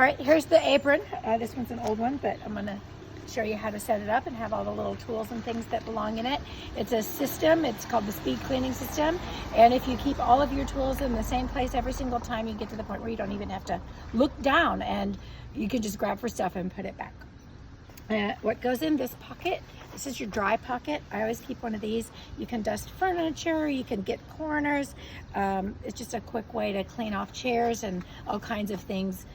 All right, here's the apron. This one's an old one, but I'm gonna show you how to set it up and have all the little tools and things that belong in it. It's a system, it's called the speed cleaning system. And if you keep all of your tools in the same place every single time, you get to the point where you don't even have to look down and you can just grab for stuff and put it back. What goes in this pocket, this is your dry pocket. I always keep one of these. You can dust furniture, you can get corners. It's just a quick way to clean off chairs and all kinds of things.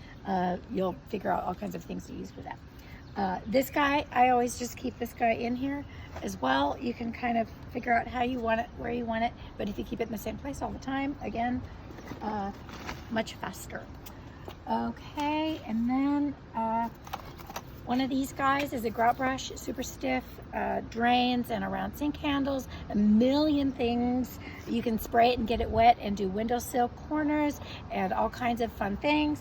You'll figure out all kinds of things to use for that. This guy, I always just keep this guy in here as well. You can kind of figure out how you want it, where you want it, but if you keep it in the same place all the time, again, much faster. Okay, and then one of these guys is a grout brush, super stiff, drains and around sink handles, a million things. You can spray it and get it wet and do windowsill corners and all kinds of fun things.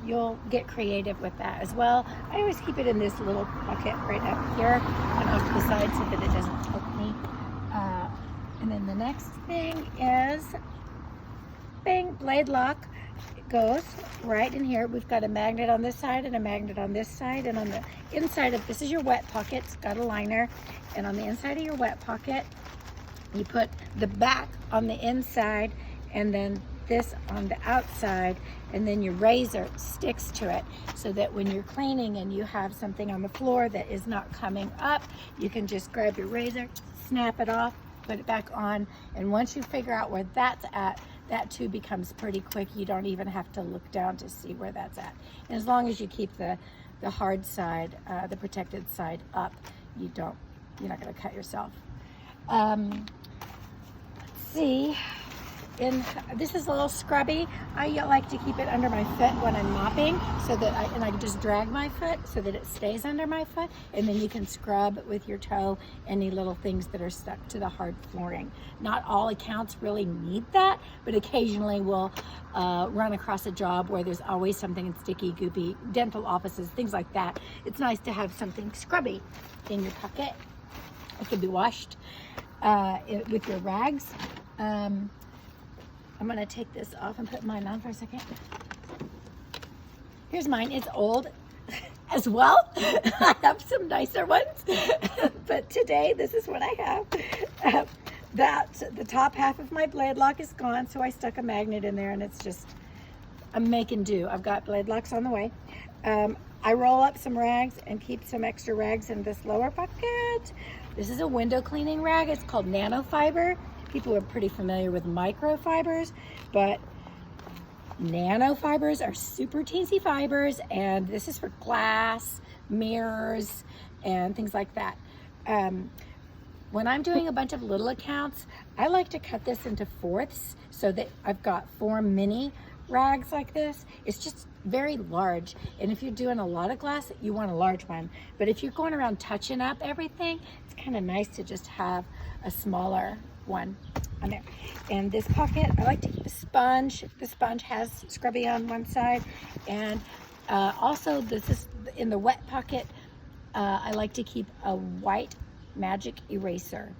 You'll get creative with that as well. I always keep it in this little pocket right up here and off to the side so that it doesn't choke me. And then the next thing is, bang, blade lock. It goes right in here. We've got a magnet on this side and a magnet on this side, and on the inside of this is your wet pocket. It's got a liner, and on the inside of your wet pocket you put the back on the inside and then this on the outside, and then your razor sticks to it so that when you're cleaning and you have something on the floor that is not coming up, you can just grab your razor, snap it off, put it back on, and once you figure out where that's at, that too becomes pretty quick. You don't even have to look down to see where that's at. And as long as you keep the hard side, the protected side up, you're not going to cut yourself. Let's see. This is a little scrubby. I like to keep it under my foot when I'm mopping, so that I can just drag my foot so that it stays under my foot, and then you can scrub with your toe any little things that are stuck to the hard flooring. Not all accounts really need that, but occasionally we'll run across a job where there's always something sticky, goopy, dental offices, things like that. It's nice to have something scrubby in your pocket. It can be washed with your rags. I'm gonna take this off and put mine on for a second. Here's mine. It's old as well. I have some nicer ones, but today this is what I have. The top half of my blade lock is gone, so I stuck a magnet in there, and it's just, I'm making do. I've got blade locks on the way. I roll up some rags and keep some extra rags in this lower bucket. This is a window cleaning rag. It's called nanofiber. People are pretty familiar with microfibers, but nanofibers are super teensy fibers, and this is for glass, mirrors, and things like that. When I'm doing a bunch of little accounts, I like to cut this into fourths so that I've got 4 mini rags like this. It's just very large, and if you're doing a lot of glass, you want a large one. But if you're going around touching up everything, it's kind of nice to just have a smaller one on there. And this pocket, I like to keep a sponge. The sponge has scrubby on one side, and also this is in the wet pocket. I like to keep a white magic eraser,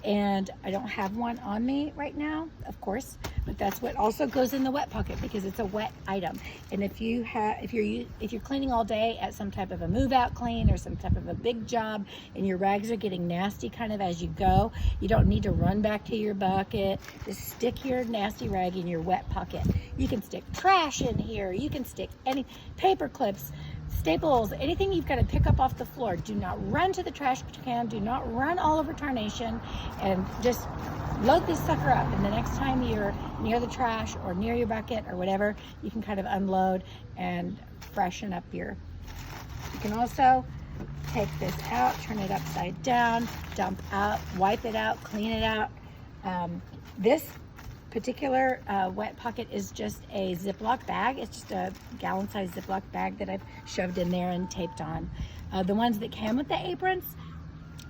and I don't have one on me right now, of course, but that's what also goes in the wet pocket because it's a wet item. And if you're cleaning all day at some type of a move out clean or some type of a big job, and your rags are getting nasty kind of as you go, you don't need to run back to your bucket. Just stick your nasty rag in your wet pocket. You can stick trash in here. You can stick any paper clips, staples, anything you've got to pick up off the floor. Do not run to the trash can. Do not run all over Tarnation, and just load this sucker up. And the next time you're near the trash or near your bucket or whatever, you can kind of unload and freshen up your. You can also take this out, turn it upside down, dump out, wipe it out, clean it out. This particular wet pocket is just a Ziploc bag. It's just a gallon-sized Ziploc bag that I've shoved in there and taped on. The ones that came with the aprons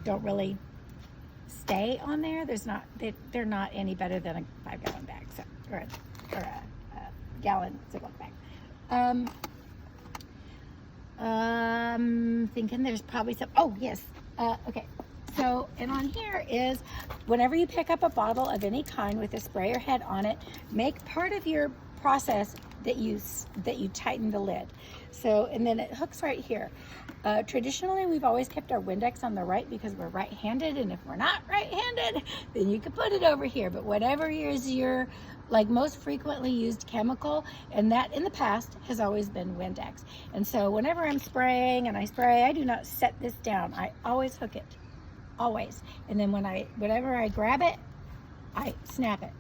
don't really stay on there. They're not any better than a 5-gallon bag, so, or a gallon Ziploc bag. Thinking there's probably some. Oh yes. Okay. So, and on here is, whenever you pick up a bottle of any kind with a sprayer head on it, make part of your process that you tighten the lid. So, and then it hooks right here. Traditionally, we've always kept our Windex on the right because we're right-handed, and if we're not right-handed, then you can put it over here. But whatever is your like most frequently used chemical, and that in the past has always been Windex. And so whenever I'm spraying and I spray, I do not set this down. I always hook it, always. And then whenever I grab it, I snap it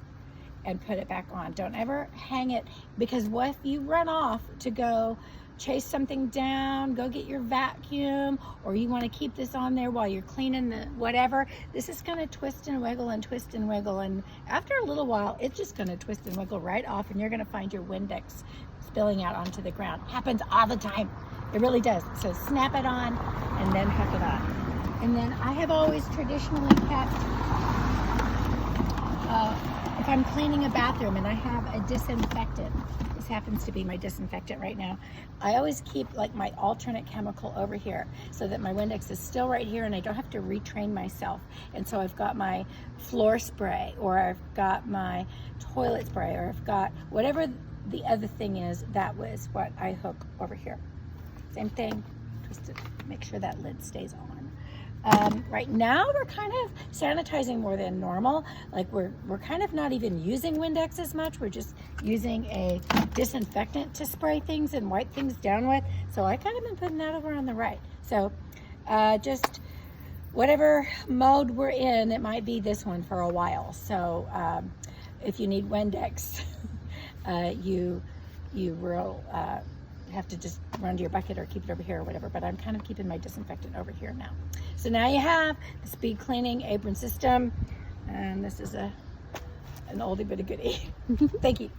and put it back on. Don't ever hang it, because what if you run off to go chase something down, go get your vacuum, or you want to keep this on there while you're cleaning the whatever, this is going to twist and wiggle and twist and wiggle, and after a little while it's just going to twist and wiggle right off, and you're going to find your Windex spilling out onto the ground. Happens all the time. It really does. So snap it on and then hook it on. And then I have always traditionally kept if I'm cleaning a bathroom and I have a disinfectant, this happens to be my disinfectant right now, I always keep like my alternate chemical over here so that my Windex is still right here and I don't have to retrain myself. And so I've got my floor spray, or I've got my toilet spray, or I've got whatever the other thing is. That was what I hook over here. Same thing, just to make sure that lid stays on. Right now we're kind of sanitizing more than normal. Like we're kind of not even using Windex as much. We're just using a disinfectant to spray things and wipe things down with. So I kind of been putting that over on the right. So just whatever mode we're in, it might be this one for a while. So if you need Windex, you will have to just run to your bucket or keep it over here or whatever, but I'm kind of keeping my disinfectant over here now. So now you have the speed cleaning apron system, and this is an oldie but a goodie. Thank you.